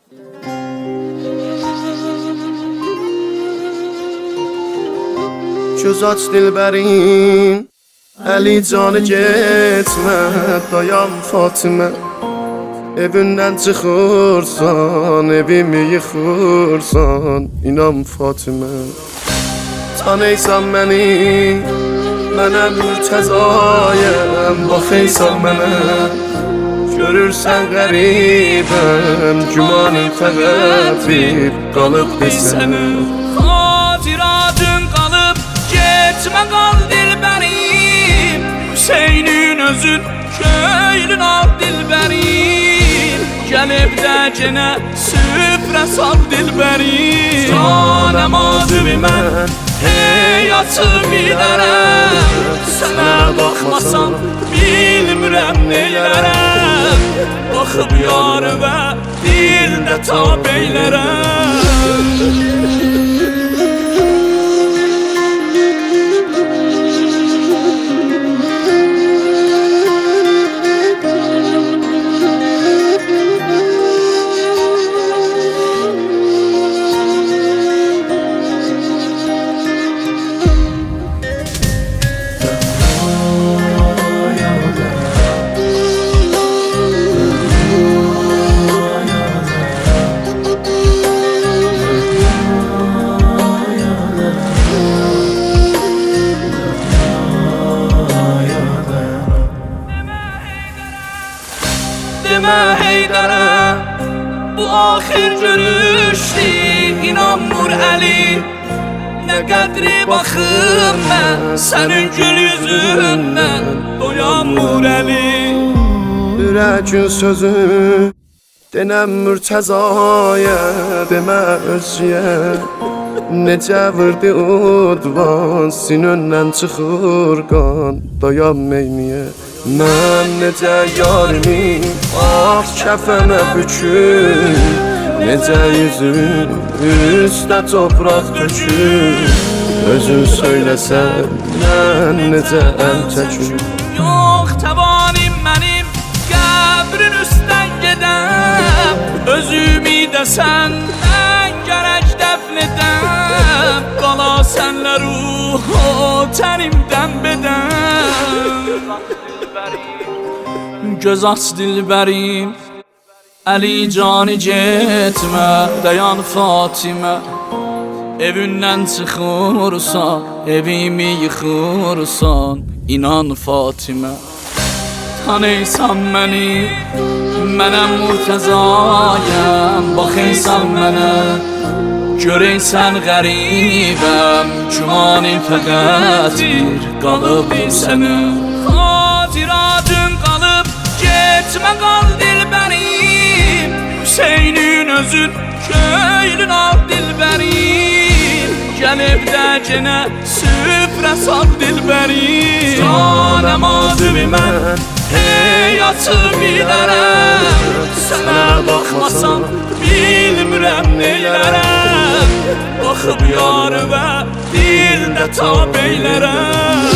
Göz aç dilbərin, əli canı getmə, dayan Fatimə. Evindən çıxırsan, evimi yıxırsan, inan Fatimə. Tanıysan məni, mənəm Mürtəzayəm, baxıysan mənə. Görürsən qəribəm, gümanın fəqət bir qalıbdır sənə. Xatiratın qalıb, getmə qal dilbərim, Hüseynin özün, köylün al dilbərim. Gəl evdə genə süfrə sal dilbərim. Canəm adım mən, həyatım bilərəm, sənə baxmasam bilmirəm neylərəm. Baxıb yarı və dildə tab eylərəm. Demə Heydərə, bu axir görüşdür, inanmır Əli. Nə qədri baxım mən, sənin gül yüzündən, doyanmır Əli. Ürəkin sözü, denəm Mürtəzaya, demə özcüyə. Necə vırdı udvan, sinöndən çıxır qan, dayan meyniyə. Mən necə yarimi ah kəfənə bükür, necə yüzün üstə topraq dökür. Özün söyləsən mən necə əl çəkir. Yox təvanim mənim qəbrin üstdən gedəm, özümü desən mən gərək dəfn edəm. Qala sənlə ruhu tənimdən bedəm. Göz aç dilbərim, Əli canı getmə, dayan Fatimə. Evindən çıxırsan, evimi yıxırsan, inan Fatimə. Tanıysan məni, mənəm Mürtəzayəm, baxıysan mənə. Görəysən qəribəm, gümanın fəqət bir qalıbdır sənə. Xatiratın qalıb, getmə qal dilbərim, Hüseynin özün, köylün al dilbərim. Gəl evdə genə süfrə sal dilbərim. Canəm adım mən, həyatım bilərəm, sənə baxmasam bilmirəm neylərəm. Baxıb yarı və dildə tab eylərəm.